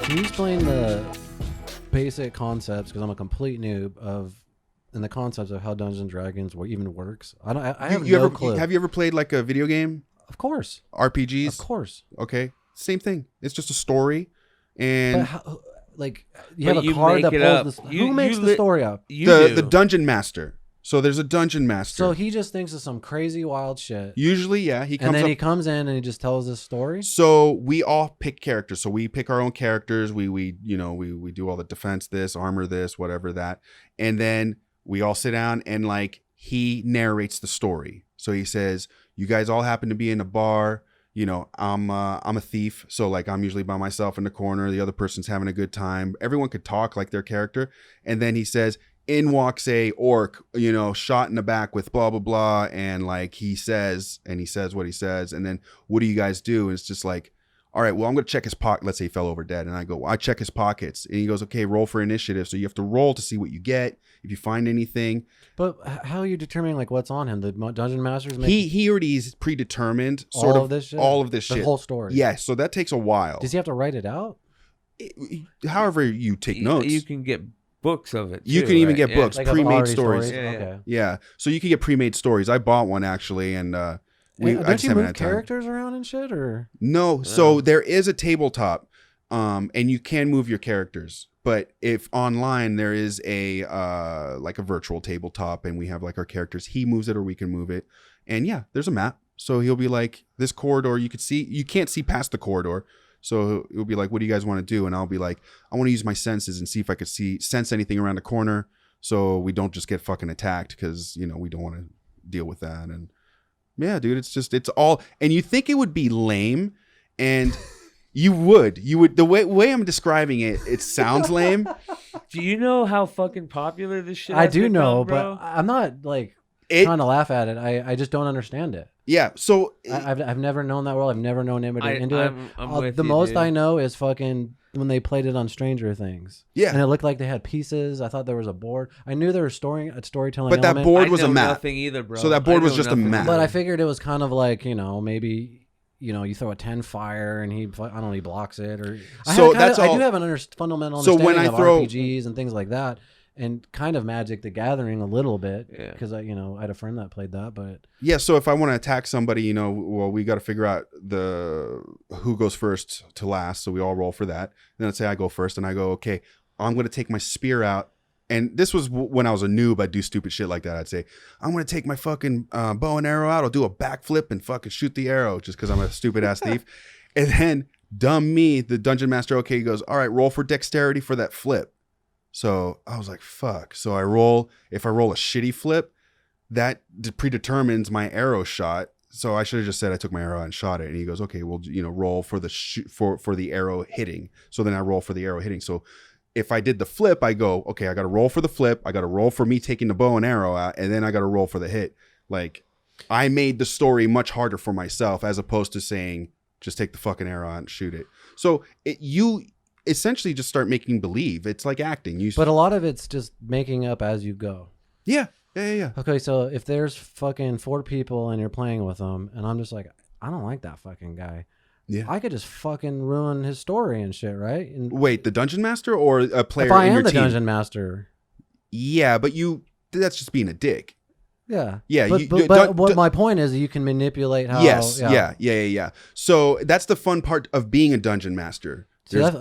Can you explain the basic concepts, because I'm a complete noob, and the concepts of how Dungeons and Dragons even works? I have no clue. Have you ever played like a video game? Of course. RPGs? Of course. Okay. Same thing. It's just a story. And but how, like, you have a card that pulls the... Who makes the story up? The dungeon master. So there's a dungeon master. So he just thinks of some crazy wild shit. Usually, yeah. He comes in and he just tells this story. So we all pick characters. So we pick our own characters. We do all the defense, this, armor, this, whatever that. And then we all sit down and like he narrates the story. So he says, you guys all happen to be in a bar. You know, I'm a thief. So like I'm usually by myself in the corner. The other person's having a good time. Everyone could talk like their character. And then he says, in walks a orc, you know, shot in the back with blah, blah, blah. And like he says what he says. And then what do you guys do? And it's just like, all right, well, I'm going to check his pocket. Let's say he fell over dead. And I go, I check his pockets. And he goes, okay, roll for initiative. So you have to roll to see what you get. If you find anything. But how are you determining like what's on him? The dungeon master's he already is predetermined all of this shit? The whole story. Yeah, so that takes a while. Does he have to write it out? However you take notes. You can get books of it too, you can even get books, like pre-made stories. Yeah. So you can get pre-made stories. I bought one actually, and don't you move characters around and shit, or no? So there is a tabletop, and you can move your characters. But if online there is a like a virtual tabletop and we have like our characters, he moves it or we can move it. And yeah, there's a map. So he'll be like, this corridor you can't see past the corridor. So he'll be like, what do you guys want to do? And I'll be like, I want to use my senses and see if I could sense anything around the corner so we don't just get fucking attacked, because you know we don't want to deal with that. And yeah, dude, it's all, and you think it would be lame, and You would the way I'm describing it, it sounds lame. Do you know how fucking popular this shit? I do know, bro? but I'm not like trying to laugh at it. I just don't understand it. Yeah, so I've never known that world. I've never known anybody into it. I'm with the you, most dude. I know is fucking when they played it on Stranger Things. Yeah, and it looked like they had pieces. I thought there was a board. I knew there was storytelling. But that board was a map. Nothing either, bro. So that board was just a map. But I figured it was kind of like, you know, maybe. You know, you throw a 10 fire and he blocks it. Or I do have an fundamental understanding of RPGs and things like that, and kind of Magic the Gathering a little bit, because I had a friend that played that. But yeah, so if I want to attack somebody, you know, well, we got to figure out who goes first to last, so we all roll for that. And then let's say I go first, and I go, okay, I'm going to take my spear out. And this was when I was a noob. I'd do stupid shit like that. I'd say, I'm going to take my fucking bow and arrow out. I'll do a backflip and fucking shoot the arrow just because I'm a stupid ass thief. And then dumb me, the dungeon master, he goes, all right, roll for dexterity for that flip. So I was like, fuck. So if I roll a shitty flip, that predetermines my arrow shot. So I should have just said I took my arrow out and shot it. And he goes, okay, well, you know, roll for the for the arrow hitting. So then I roll for the arrow hitting. So if I did the flip, I go, okay, I got to roll for the flip. I got to roll for me taking the bow and arrow out. And then I got to roll for the hit. Like, I made the story much harder for myself as opposed to saying, just take the fucking arrow out and shoot it. So you essentially just start making believe. It's like acting. But a lot of it's just making up as you go. Yeah. Okay, so if there's fucking 4 people and you're playing with them, and I'm just like, I don't like that fucking guy. Yeah, I could just fucking ruin his story and shit, right? And wait, the dungeon master or a player? If I in am your the team? Dungeon master. Yeah, but that's just being a dick. Yeah. But my point is you can manipulate how. Yes. Yeah. So that's the fun part of being a dungeon master. There's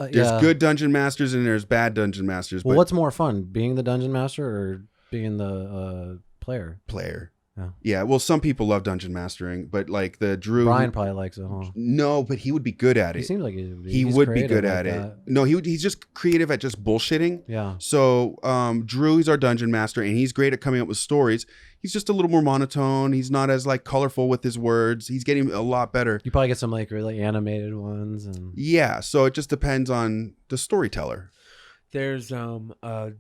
good dungeon masters and there's bad dungeon masters. Well, what's more fun, being the dungeon master or being the player? Player. Yeah, well, some people love dungeon mastering, but like the Drew... Brian probably likes it, huh? No, but he would be good at it. He seems like he would be good at it. No, he's just creative at just bullshitting. Yeah. So Drew, he's our dungeon master, and he's great at coming up with stories. He's just a little more monotone. He's not as like colorful with his words. He's getting a lot better. You probably get some like really animated ones. And yeah, so it just depends on the storyteller. There's a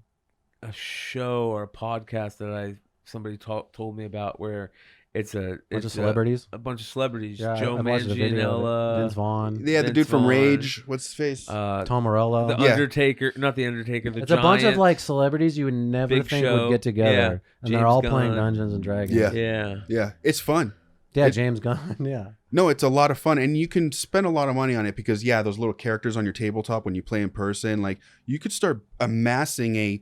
show or a podcast that somebody told me about where it's a bunch of celebrities. Yeah, Joe Manganiello, Vince Vaughn. Yeah, the dude from Rage. What's his face? Tom Morello. The Undertaker, not the Undertaker. It's a bunch of like celebrities you would never think would get together, and they're all playing Dungeons and Dragons. Yeah. It's fun. Yeah, James Gunn. Yeah. No, it's a lot of fun, and you can spend a lot of money on it because those little characters on your tabletop when you play in person, like you could start amassing a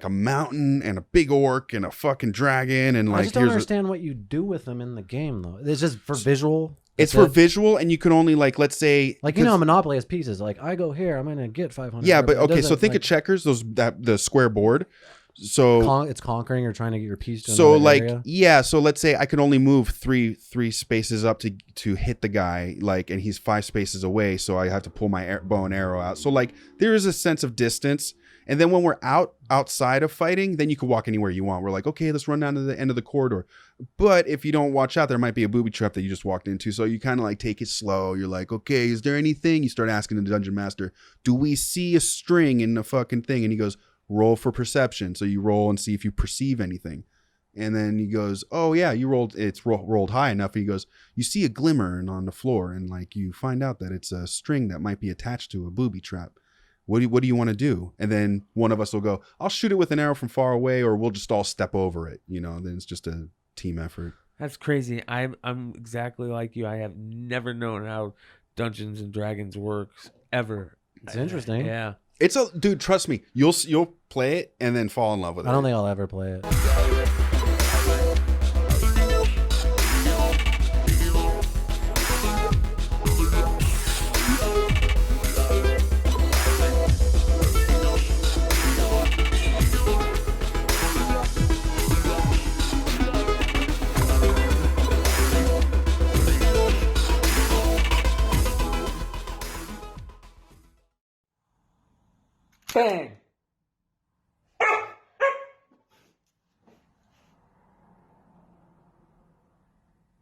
mountain and a big orc and a fucking dragon, and I just don't understand what you do with them in the game though. It's just for visual. It's for visual, and you can only let's say Monopoly has pieces. Like I go here, I'm gonna get 500. Yeah, but okay, so think of checkers, the square board. So it's conquering or trying to get your piece to so area. So let's say I can only move three spaces up to hit the guy, and he's 5 spaces away, so I have to pull my bow and arrow out. So there is a sense of distance, and then when we're outside of fighting, then you can walk anywhere you want. We're like, okay, let's run down to the end of the corridor. But if you don't watch out, there might be a booby trap that you just walked into, so you kind of take it slow. You're like, okay, is there anything? You start asking the dungeon master, do we see a string in the fucking thing? And he goes, roll for perception. So you roll and see if you perceive anything. And then he goes, oh yeah, you rolled, it's rolled high enough. And he goes, you see a glimmer on the floor, and you find out that it's a string that might be attached to a booby trap. What do you want to do? And then one of us will go, I'll shoot it with an arrow from far away, or we'll just all step over it. Then it's just a team effort. That's crazy. I'm exactly like you. I have never known how Dungeons and Dragons works ever. It's interesting. Yeah. It's dude, trust me, you'll play it and then fall in love with it. I don't think I'll ever play it. Bang!